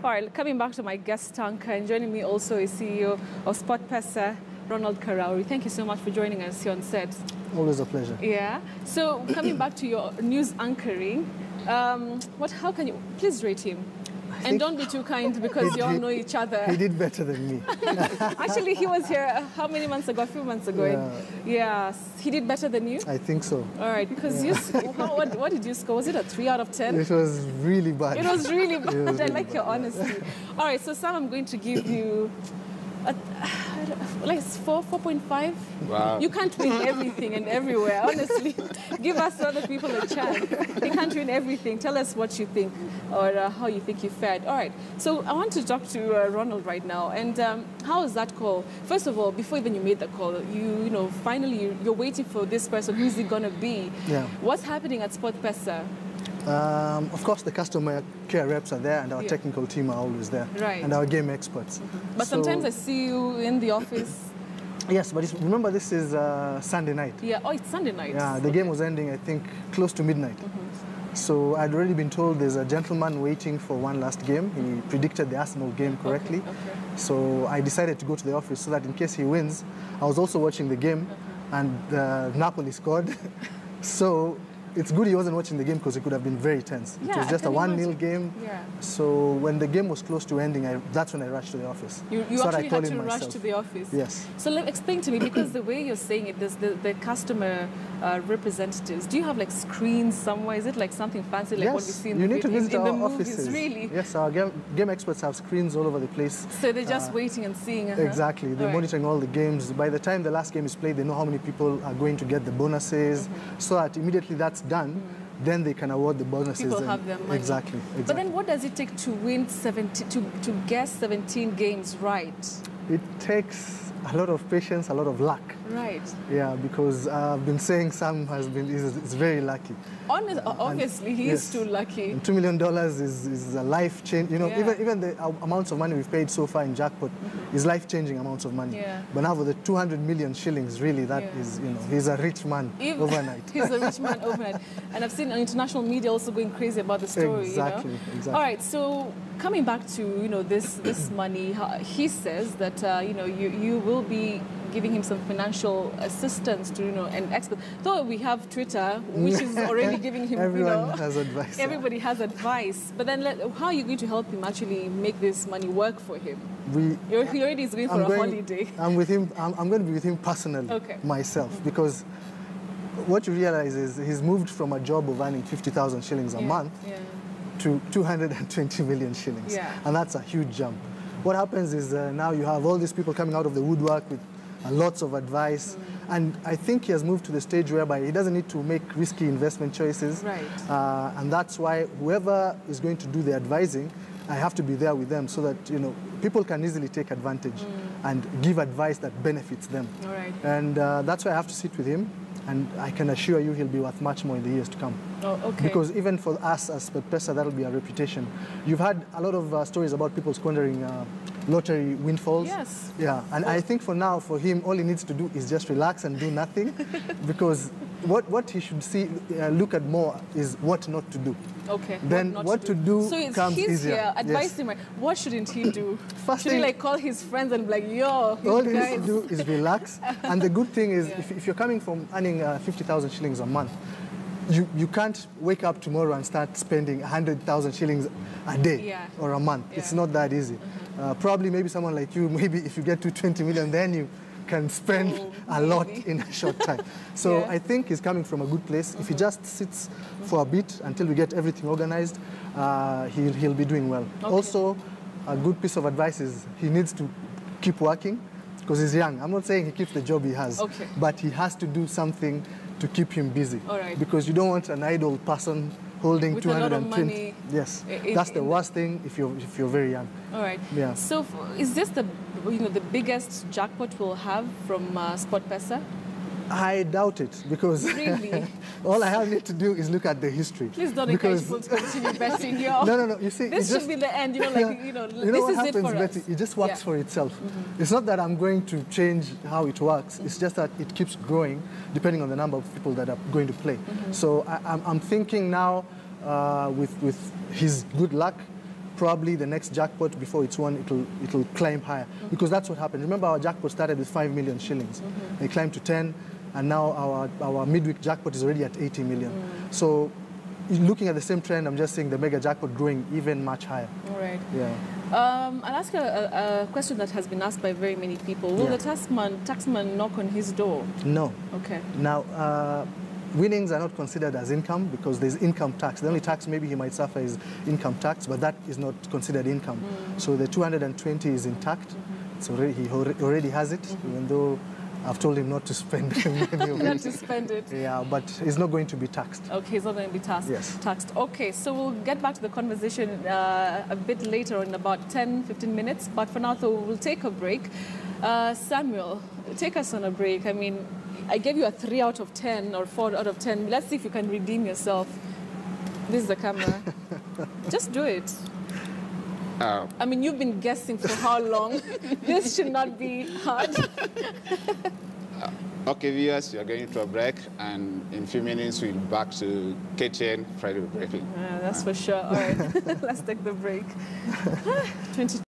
All right, coming back to my guest anchor, and joining me also is CEO of SportPesa, Ronald Karauri. Thank you so much for joining us here on set. Always a pleasure. Yeah. So coming back to your news anchoring, how can you please rate him? And don't be too kind because you all know each other. He did better than me. Actually, he was here how many months ago? A few months ago. Yeah. He did better than you? I think so. All right, because what did you score? Was it a 3 out of 10? It was really bad. It was really bad. I like your honesty. All right, so Sam, I'm going to give you like 4.5. Wow. You can't win everything and everywhere, honestly. Give us other people a chance. You can't win everything. Tell us what you think or how you think you fared. All right. So I want to talk to Ronald right now. And how is that call? First of all, before even you made the call, you know, finally you're waiting for this person. Who's it gonna be? Yeah. What's happening at SportPesa? Of course, the customer care reps are there, and our technical team are always there, right, and our game experts. But sometimes I see you in the office. Yes, but remember this is Sunday night. Yeah, oh, it's Sunday night. Yeah, the game was ending, I think, close to midnight. So I'd already been told there's a gentleman waiting for one last game. He predicted the Arsenal game correctly. Okay. So I decided to go to the office so that in case he wins, I was also watching the game, and Napoli scored. So it's good he wasn't watching the game because it could have been very tense. Yeah, it was just a 1-0 game. Yeah. So when the game was close to ending, that's when I rushed to the office. You so actually had to rush to the office? Yes. So explain to me, because the way you're saying it, there's the customer representatives. Do you have like screens somewhere? Is it like something fancy like what we see in the movies? You need to visit our movies, offices. Really? Yes, our game experts have screens all over the place. So they're just waiting and seeing. Exactly. They're monitoring all the games. By the time the last game is played, they know how many people are going to get the bonuses, so that immediately that's done, then they can award the bonuses. People have their money. Exactly. But then what does it take to win 17, to guess 17 games right? It takes a lot of patience, a lot of luck. Right. Yeah, because I've been saying Sam is very lucky. Obviously, he is too lucky. And $2 million is a life change. You know, even the amounts of money we've paid so far in jackpot is life-changing amounts of money. Yeah. But now with the 200 million shillings, really, that is, you know, he's a rich man overnight. He's a rich man overnight. And I've seen international media also going crazy about the story. Exactly, you know? exactly. All right, so coming back to, you know, this money, he says that, you know, you will be giving him some financial assistance to, you know, and expert. Though we have Twitter, which is already giving him, Everyone has advice. Everybody has advice. But then how are you going to help him actually make this money work for him? He already is going for a holiday. I'm with him. I'm going to be with him personally, myself, because what you realize is he's moved from a job of earning 50,000 shillings a month to 220 million shillings. Yeah. And that's a huge jump. What happens is now you have all these people coming out of the woodwork with lots of advice, and I think he has moved to the stage whereby he doesn't need to make risky investment choices. Right. And that's why whoever is going to do the advising, I have to be there with them so that, you know, people can easily take advantage and give advice that benefits them. All right. And that's why I have to sit with him, and I can assure you he'll be worth much more in the years to come. Oh, okay. Because even for us as SportPesa, that'll be a reputation. You've had a lot of stories about people squandering lottery windfalls. Yes. Yeah, and I think for now, for him, all he needs to do is just relax and do nothing, because what he should look at more is what not to do. Okay. Then what to do so comes easier. So here, advise him. What shouldn't he do? First should he like call his friends and be like, yo, all he needs to do is relax. And the good thing is, if you're coming from earning 50,000 shillings a month, you can't wake up tomorrow and start spending 100,000 shillings a day or a month. It's not that easy. Probably maybe someone like you, maybe if you get to 20 million, then you can spend a lot in a short time. So I think he's coming from a good place. If he just sits for a bit until we get everything organized, he'll be doing well. Okay. Also, a good piece of advice is he needs to keep working because he's young. I'm not saying he keeps the job he has, but he has to do something to keep him busy. All right. Because you don't want an idle person holding with 220. A lot of money. Yes, that's the worst thing if you're very young. All right. Yeah. So is this the biggest jackpot we'll have from SportPesa? I doubt it, because really? all I need to do is look at the history. Please don't encourage people to continue betting, yo. No. You see, this should be the end. You know, like this is happens, it for Betty? us. It just works for itself. It's not that I'm going to change how it works. It's just that it keeps growing depending on the number of people that are going to play. So I'm thinking now, with his good luck, probably the next jackpot, before it's won, it'll climb higher, because that's what happened. Remember, our jackpot started with 5 million shillings. They climbed to 10, and now our midweek jackpot is already at 80 million. So looking at the same trend, I'm just saying the mega jackpot growing even much higher. All right. Yeah. I'll ask a question that has been asked by very many people. Will the taxman knock on his door? No. Okay. Now, winnings are not considered as income because there's income tax. The only tax maybe he might suffer is income tax, but that is not considered income. So the 220 is intact. So he already has it, even though I've told him not to spend any of it. Not to spend it. Yeah, but he's not going to be taxed. Okay, he's not going to be taxed. Yes. Taxed. Okay, so we'll get back to the conversation a bit later in about 10, 15 minutes. But for now, though, we'll take a break. Samuel, take us on a break. I mean, I gave you a 3 out of 10 or 4 out of 10. Let's see if you can redeem yourself. This is the camera. Just do it. I mean, you've been guessing for how long? This should not be hard. Okay, viewers, we are going to a break, and in a few minutes we'll be back to KTN Friday Briefing. That's for sure. All right, let's take the break. 22.